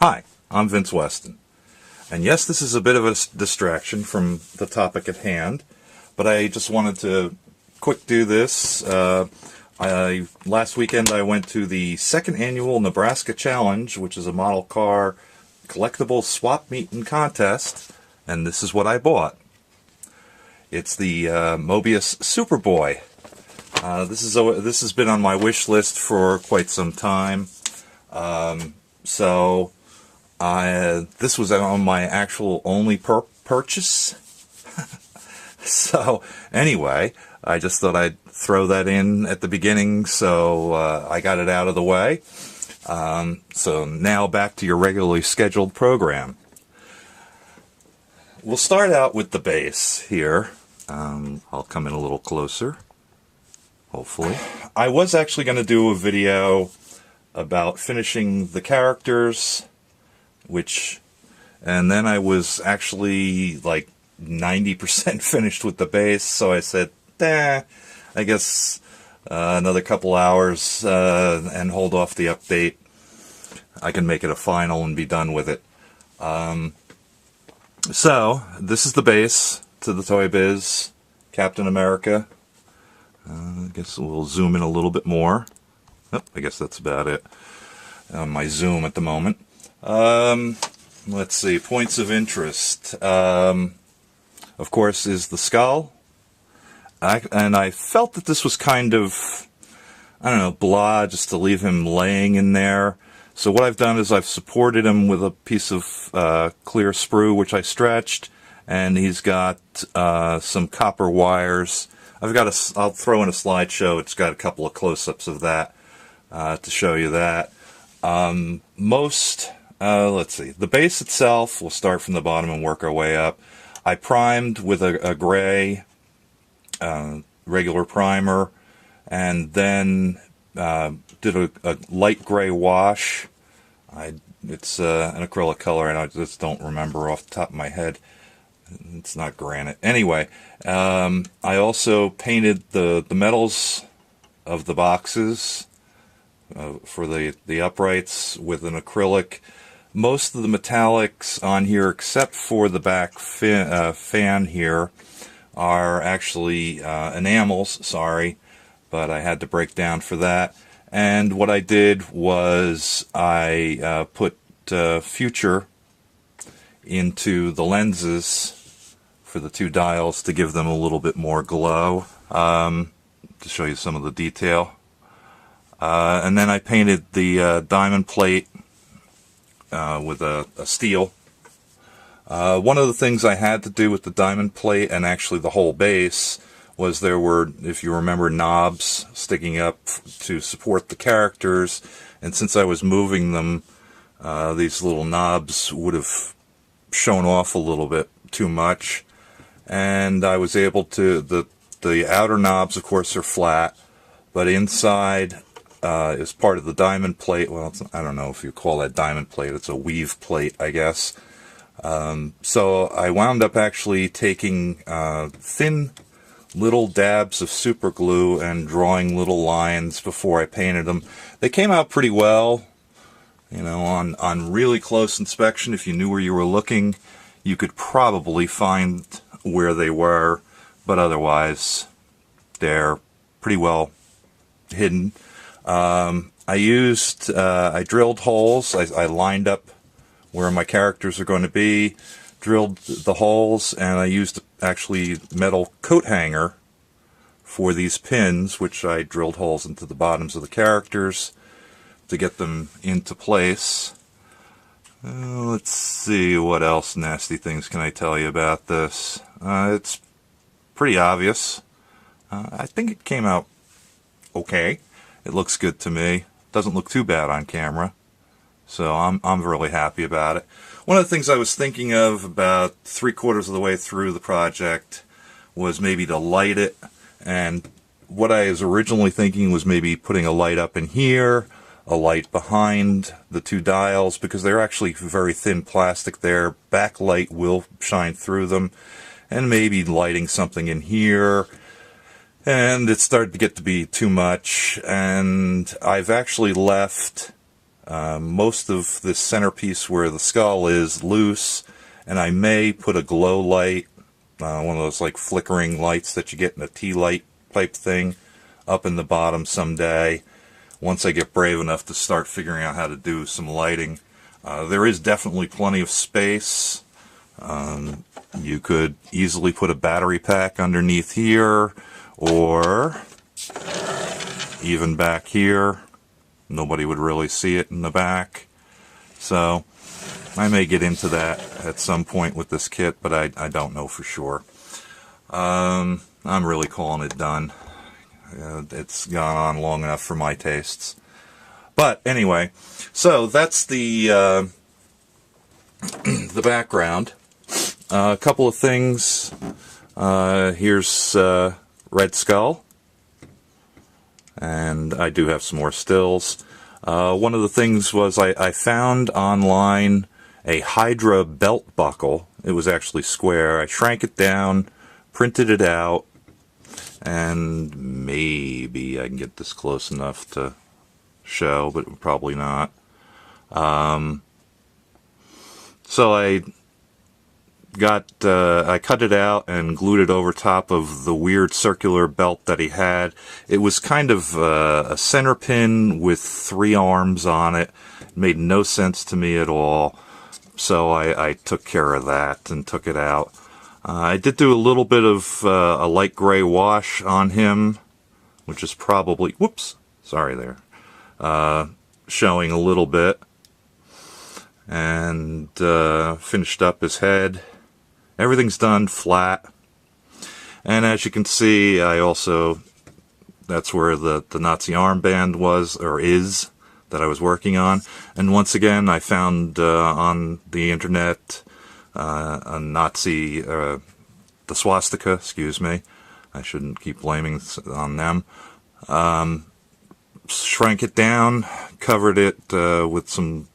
Hi, I'm Vince Weston. And yes, this is a bit of a distraction from the topic at hand, but I just wanted to quick do this. Last weekend I went to the second annual Nebraska Challenge, which is a model car collectible swap meet and contest, and this is what I bought. It's the Mobius Superboy. This has been on my wish list for quite some time. This was on my actual only purchase. So anyway, I just thought I'd throw that in at the beginning, so I got it out of the way. So now back to your regularly scheduled program. We'll start out with the base here. I'll come in a little closer, hopefully. I was actually going to do a video about finishing the characters, and then I was actually like 90% finished with the base, so I said, I guess another couple hours and hold off the update. I can make it a final and be done with it. So, this is the base to the Toy Biz Captain America. I guess we'll zoom in a little bit more. Oh, I guess that's about it. My zoom at the moment. Let's see, points of interest. Of course, is the skull. And I felt that this was kind of, I don't know, blah, just to leave him laying in there. So what I've done is I've supported him with a piece of clear sprue, which I stretched, and he's got some copper wires. I'll throw in a slideshow. It's got a couple of close-ups of that to show you that. Let's see, the base itself, we'll start from the bottom and work our way up. I primed with a gray regular primer, and then did a light gray wash. It's an acrylic color, and I just don't remember off the top of my head. It's not granite. Anyway, I also painted the metals of the boxes for the uprights with an acrylic. Most of the metallics on here, except for the back fan here, are actually enamels. Sorry, but I had to break down for that. And what I did was I put Future into the lenses for the two dials to give them a little bit more glow, to show you some of the detail. And then I painted the diamond plate with a steel. One of the things I had to do with the diamond plate, and actually the whole base, was there were, if you remember, knobs sticking up to support the characters, and since I was moving them, these little knobs would have shown off a little bit too much, and I was able to, the outer knobs of course are flat, but inside is part of the diamond plate. Well, I don't know if you call that diamond plate, it's a weave plate, I guess. So I wound up actually taking thin little dabs of super glue and drawing little lines before I painted them. They came out pretty well. You know, on really close inspection, if you knew where you were looking, you could probably find where they were, but otherwise they're pretty well hidden. I drilled holes. I lined up where my characters are going to be, drilled the holes, and I used actually metal coat hanger for these pins, which I drilled holes into the bottoms of the characters to get them into place. Let's see, what else nasty things can I tell you about this? It's pretty obvious. I think it came out okay. It looks good to me. Doesn't look too bad on camera. So I'm really happy about it. One of the things I was thinking of about 3/4 of the way through the project was maybe to light it. And what I was originally thinking was maybe putting a light up in here, a light behind the two dials, because they're actually very thin plastic there. Backlight will shine through them. And maybe lighting something in here. And it started to get to be too much. And I've actually left Most of this centerpiece where the skull is loose, and I may put a glow light, one of those like flickering lights that you get in a tea light type thing, up in the bottom someday, once I get brave enough to start figuring out how to do some lighting. There is definitely plenty of space. You could easily put a battery pack underneath here, or even back here. Nobody would really see it in the back. So I may get into that at some point with this kit, but I don't know for sure. I'm really calling it done. It's gone on long enough for my tastes. But anyway, so that's the the background. A couple of things. Here's Red Skull. And I do have some more stills. One of the things was I found online a Hydra belt buckle. It was actually square. I shrank it down, printed it out, and maybe I can get this close enough to show, but probably not. So I cut it out and glued it over top of the weird circular belt that he had. It was kind of a center pin with 3 arms on it. It made no sense to me at all. So I took care of that and took it out. I did do a little bit of a light gray wash on him, which is probably, whoops, sorry there, showing a little bit. And finished up his head. Everything's done flat. And as you can see, I also, that's where the Nazi armband was, or is, that I was working on. And once again, I found on the internet a Nazi, the swastika, excuse me. I shouldn't keep blaming on them. Shrank it down, covered it with some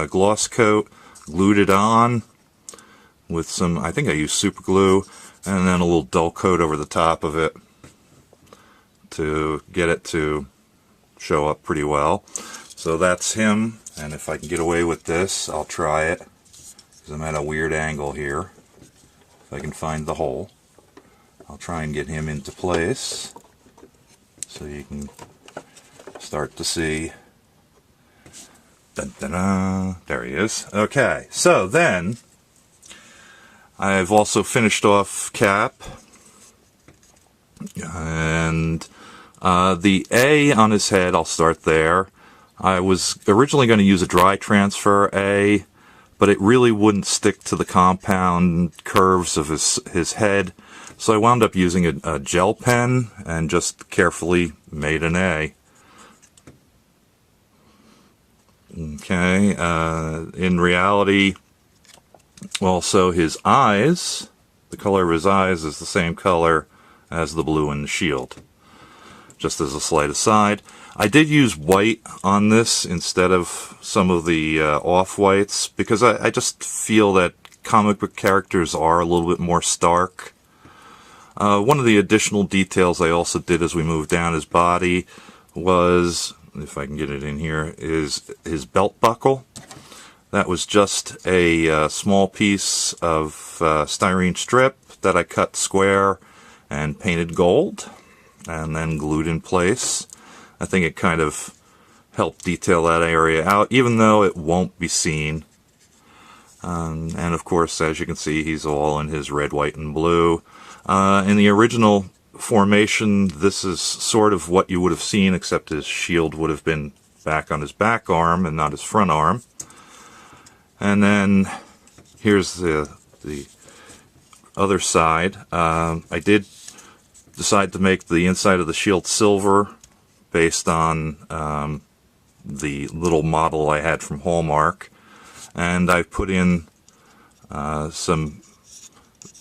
gloss coat, glued it on with some, I think I used super glue, and then a little dull coat over the top of it to get it to show up pretty well. So that's him, and if I can get away with this, I'll try it, because I'm at a weird angle here. If I can find the hole, I'll try and get him into place so you can start to see. Dun, dun, dun. There he is. Okay, so then I've also finished off Cap, and the A on his head, I'll start there. I was originally going to use a dry transfer A, but it really wouldn't stick to the compound curves of his head, so I wound up using a gel pen and just carefully made an A. Okay, in reality, also his eyes, the color of his eyes is the same color as the blue in the shield. Just as a slight aside, I did use white on this instead of some of the off-whites, because I just feel that comic book characters are a little bit more stark. One of the additional details I also did as we moved down his body was, if I can get it in here, is his belt buckle. That was just a small piece of styrene strip that I cut square and painted gold and then glued in place. I think it kind of helped detail that area out, even though it won't be seen. And of course, as you can see, he's all in his red, white, and blue. In the original formation, this is sort of what you would have seen, except his shield would have been back on his back arm and not his front arm. And then here's the other side. I did decide to make the inside of the shield silver based on the little model I had from Hallmark. And I put in some,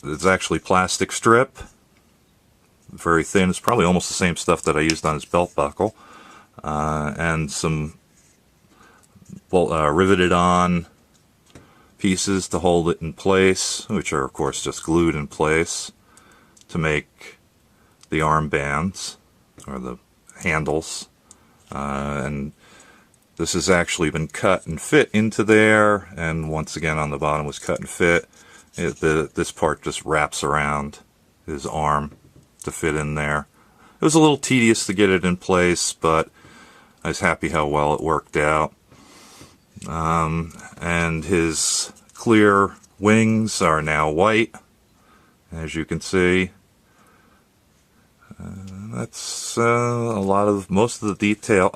it's actually plastic strip, very thin. It's probably almost the same stuff that I used on his belt buckle. And some riveted on pieces to hold it in place, which are of course just glued in place to make the armbands, or the handles. And This has actually been cut and fit into there, and once again on the bottom was cut and fit. This part just wraps around his arm to fit in there. It was a little tedious to get it in place, but I was happy how well it worked out. And his clear wings are now white, as you can see. That's most of the detail.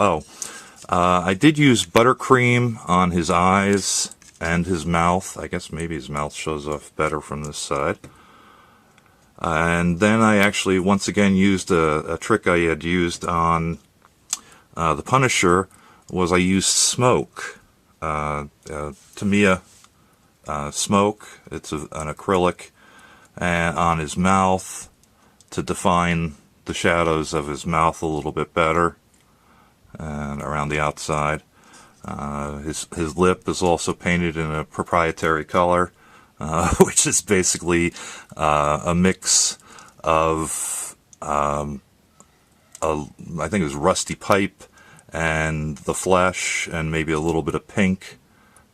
I did use buttercream on his eyes and his mouth. I guess maybe his mouth shows off better from this side. And then I actually once again used a trick I had used on the Punisher. Was I used smoke, Tamiya smoke. It's an acrylic, and on his mouth to define the shadows of his mouth a little bit better, and around the outside. His lip is also painted in a proprietary color, which is basically a mix of I think it was rusty pipe and the flesh and maybe a little bit of pink.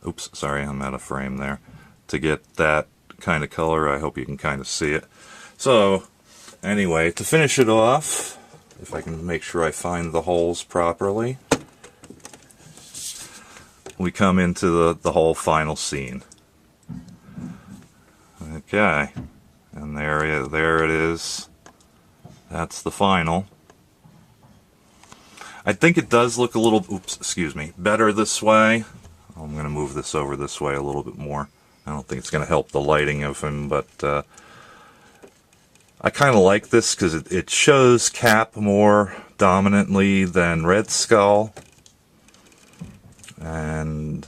Oops, sorry, I'm out of frame there. To get that kind of color, I hope you can kind of see it. So anyway, to finish it off, if I can make sure I find the holes properly, we come into the whole final scene. Okay, and there it is. That's the final. I think it does look a little, better this way. I'm going to move this over this way a little bit more. I don't think it's going to help the lighting of him, but I kind of like this because it shows Cap more dominantly than Red Skull. And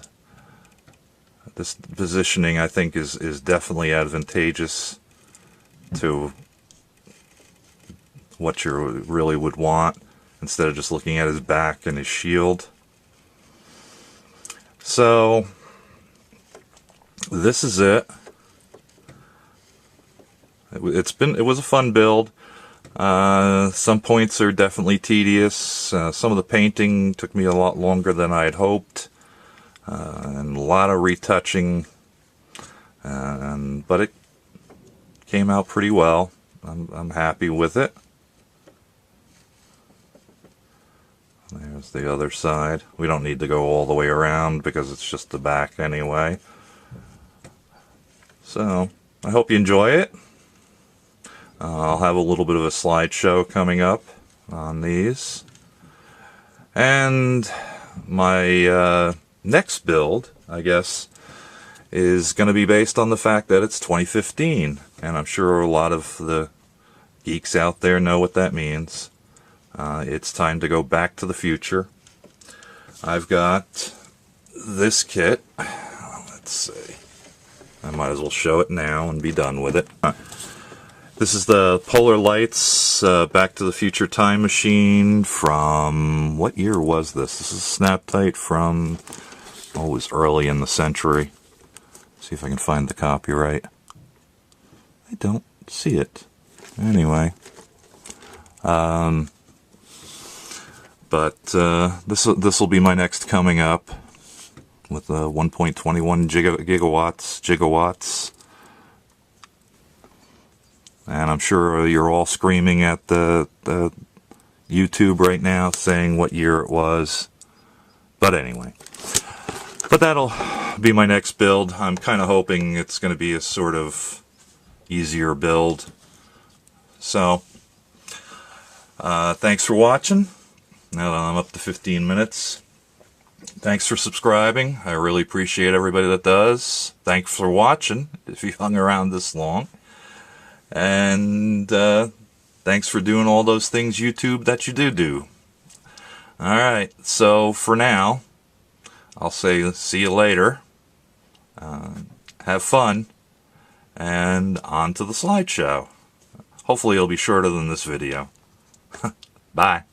this positioning, I think, is definitely advantageous to what you really would want, instead of just looking at his back and his shield. So this is it. It was a fun build. Some points are definitely tedious. Some of the painting took me a lot longer than I had hoped, and a lot of retouching. But it came out pretty well. I'm happy with it. There's the other side. We don't need to go all the way around because it's just the back anyway. So I hope you enjoy it. I'll have a little bit of a slideshow coming up on these. And my next build, I guess, is going to be based on the fact that it's 2015. And I'm sure a lot of the geeks out there know what that means. It's time to go back to the future. I've got this kit. Let's see. I might as well show it now and be done with it. This is the Polar Lights Back to the Future time machine from, what year was this? This is Snap-Tite from, it was early in the century. See if I can find the copyright. I don't see it. Anyway. But this will be my next coming up with 1.21 gigawatts. And I'm sure you're all screaming at the YouTube right now saying what year it was. But anyway. But that'll be my next build. I'm kind of hoping it's going to be a sort of easier build. So, thanks for watching. Now that I'm up to 15 minutes. Thanks for subscribing. I really appreciate everybody that does. Thanks for watching, if you hung around this long. And thanks for doing all those things, YouTube, that you do. Alright, so for now, I'll say see you later. Have fun. And on to the slideshow. Hopefully it'll be shorter than this video. Bye.